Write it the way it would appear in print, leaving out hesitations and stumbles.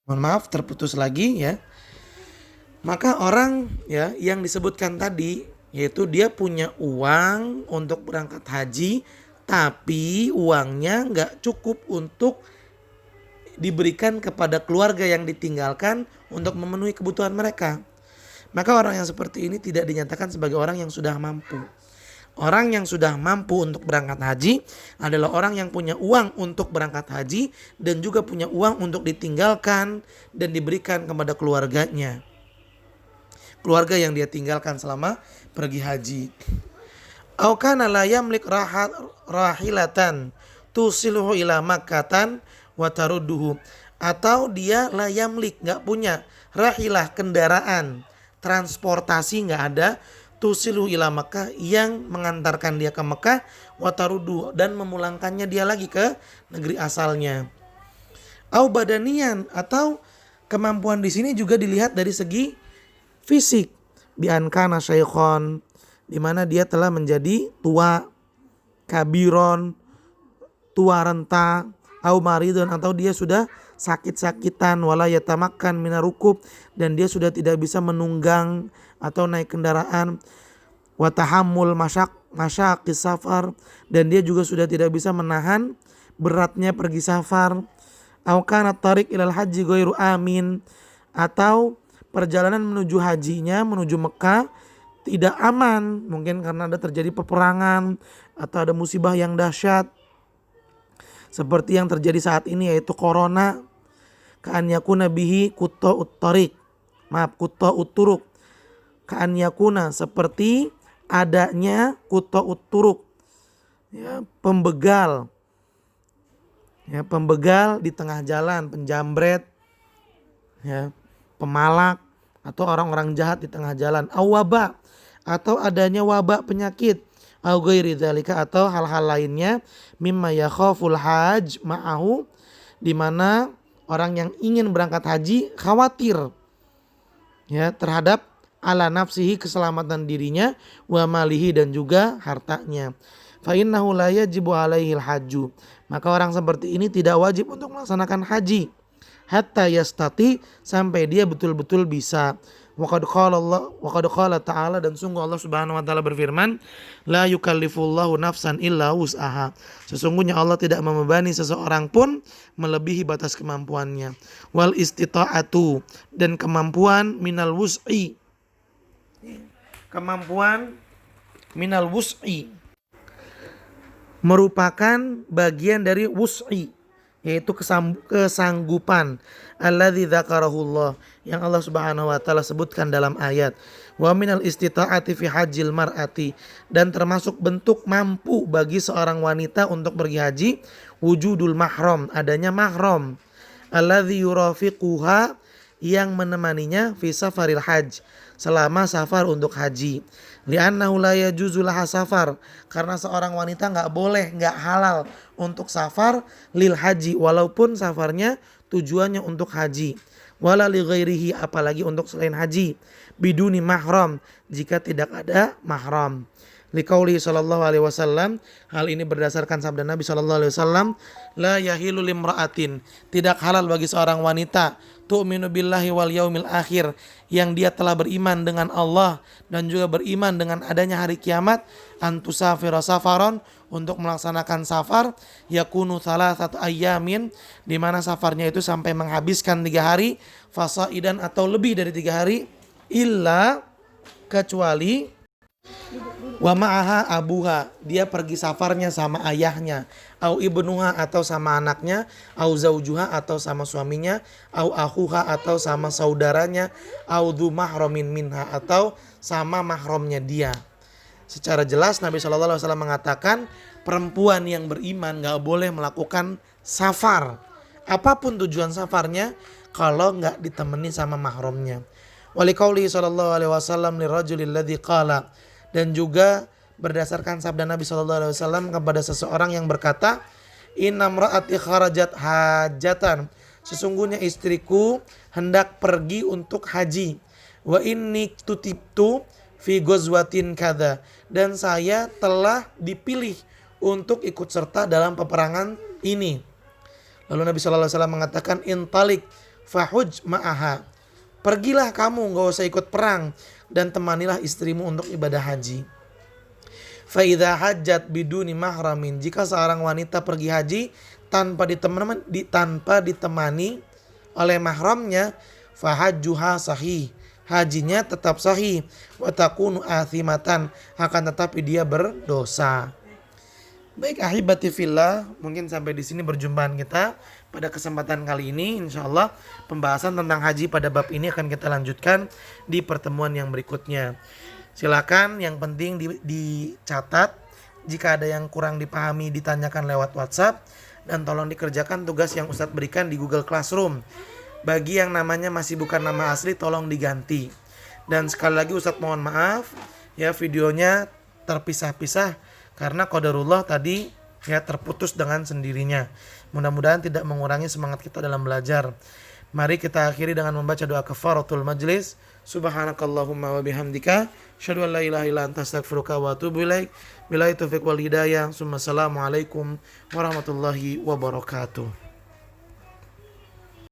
Mohon maaf terputus lagi ya. Maka orang ya yang disebutkan tadi yaitu dia punya uang untuk berangkat haji tapi uangnya nggak cukup untuk diberikan kepada keluarga yang ditinggalkan untuk memenuhi kebutuhan mereka. Maka orang yang seperti ini tidak dinyatakan sebagai orang yang sudah mampu. Orang yang sudah mampu untuk berangkat haji adalah orang yang punya uang untuk berangkat haji dan juga punya uang untuk ditinggalkan dan diberikan kepada keluarganya. Keluarga yang dia tinggalkan selama pergi haji. Au kana la yamlik rahilatan tusiluhu ila makkatan wa tarudduhu. Atau dia la yamlik, enggak punya rahilah, kendaraan, transportasi enggak ada, tusiluhu ila Makkah, yang mengantarkan dia ke Mekah, wa tarudduhu, dan memulangkannya dia lagi ke negeri asalnya. Au badanian, atau kemampuan di sini juga dilihat dari segi fisik, bi ankana syaikhon, di mana dia telah menjadi tua, kabiron, tua renta, au maridun, atau dia sudah sakit-sakitan, wala yatamakkan minarukub, dan dia sudah tidak bisa menunggang atau naik kendaraan, wa tahammul masyaqis safar, dan dia juga sudah tidak bisa menahan beratnya pergi safar, au kana tariq ilal haji ghairu amin, atau perjalanan menuju hajinya, menuju Mekah tidak aman, mungkin karena ada terjadi peperangan atau ada musibah yang dahsyat seperti yang terjadi saat ini yaitu corona. Ka'an yakuna bihi kutta uttarik, kutta utturuk, ka'an yakuna, seperti adanya kutta utturuk, ya, pembegal di tengah jalan, penjambret, ya, pemalak, atau orang-orang jahat di tengah jalan. Awaba, atau adanya wabak penyakit. Au ghairi dzalika, atau hal-hal lainnya, mimma yakhaful hajj ma'ahu, di mana orang yang ingin berangkat haji khawatir, ya, terhadap ala nafsihi, keselamatan dirinya, wa malihi, dan juga hartanya. Fa innahu la yajibu alaihil hajju, maka orang seperti ini tidak wajib untuk melaksanakan haji hatta yastati, sampai dia betul-betul bisa. Wa qad qala ta'ala, dan sungguh Allah Subhanahu wa taala berfirman, la yukallifullahu nafsan illa wus'aha, sesungguhnya Allah tidak membebani seseorang pun melebihi batas kemampuannya. Wal istita'atu, dan kemampuan minal wus'i, kemampuan minal wus'i merupakan bagian dari wus'i, yaitu kesanggupan, alladzi dzakarahullah, yang Allah Subhanahu wa taala sebutkan dalam ayat, wa minal istita'ati fi hajjil mar'ati, dan termasuk bentuk mampu bagi seorang wanita untuk pergi haji, wujudul mahram, adanya mahram, alladzi yurafiquha, yang menemaninya fi safaril hajj, selama safar untuk haji. Li'annahu la yajuzu laha safar, karena seorang wanita enggak halal untuk safar lil haji, walaupun safarnya tujuannya untuk haji, wala li ghairihi, apalagi untuk selain haji, biduni mahram, jika tidak ada mahram. Liqauli sallallahu alaihi wasallam, hal ini berdasarkan sabda Nabi sallallahu alaihi wasallam, la yahilu limra'atin, tidak halal bagi seorang wanita, tu'minu billahi wal yaumil akhir, yang dia telah beriman dengan Allah dan juga beriman dengan adanya hari kiamat, antusafira safaron, untuk melaksanakan safar, yakunu thalathatu ayyamin, di mana safarnya itu sampai menghabiskan 3 hari, fasaidan, atau lebih dari 3 hari, illa, kecuali, wa ma'aha abuha, dia pergi safarnya sama ayahnya, au ibnuha, atau sama anaknya, au zaujuha, atau sama suaminya, au akhuha, atau sama saudaranya, au dzu mahramin minha, atau sama mahramnya dia. Secara jelas Nabi SAW mengatakan perempuan yang beriman gak boleh melakukan safar, apapun tujuan safarnya, kalau gak ditemani sama mahramnya. Waliqauli sallallahu alaihi wasallam lirajulil ladzi qala, dan juga berdasarkan sabda Nabi SAW kepada seseorang yang berkata, inna mra'ati kharajat hajatan, sesungguhnya istriku hendak pergi untuk haji, wa inni tutibtu fi ghazwatin kadza, dan saya telah dipilih untuk ikut serta dalam peperangan ini. Lalu Nabi SAW mengatakan, intalik fahuj ma'aha. Pergilah kamu, gak usah ikut perang, dan temanilah istrimu untuk ibadah haji. Fa idza hajjat biduni mahramin, jika seorang wanita pergi haji tanpa ditemani oleh mahramnya, fahajjuha sahih, hajinya tetap sahih, wa takunu athimatan, akan tetapi dia berdosa. Baik ahibati fillah, mungkin sampai di sini perjumpaan kita pada kesempatan kali ini. Insyaallah pembahasan tentang haji pada bab ini akan kita lanjutkan di pertemuan yang berikutnya. Silakan yang penting dicatat, jika ada yang kurang dipahami ditanyakan lewat WhatsApp, dan tolong dikerjakan tugas yang Ustadz berikan di Google Classroom. Bagi yang namanya masih bukan nama asli tolong diganti. Dan sekali lagi Ustadz mohon maaf ya, videonya terpisah-pisah karena qadarullah tadi ya terputus dengan sendirinya. Mudah-mudahan tidak mengurangi semangat kita dalam belajar. Mari kita akhiri dengan membaca doa kafaratul majlis. Subhanakallahumma wa bihamdika asyhadu an la ilaha illa anta astaghfiruka wa atubu ilaik. Billahi taufiq wal hidayah. Assalamualaikum warahmatullahi wabarakatuh.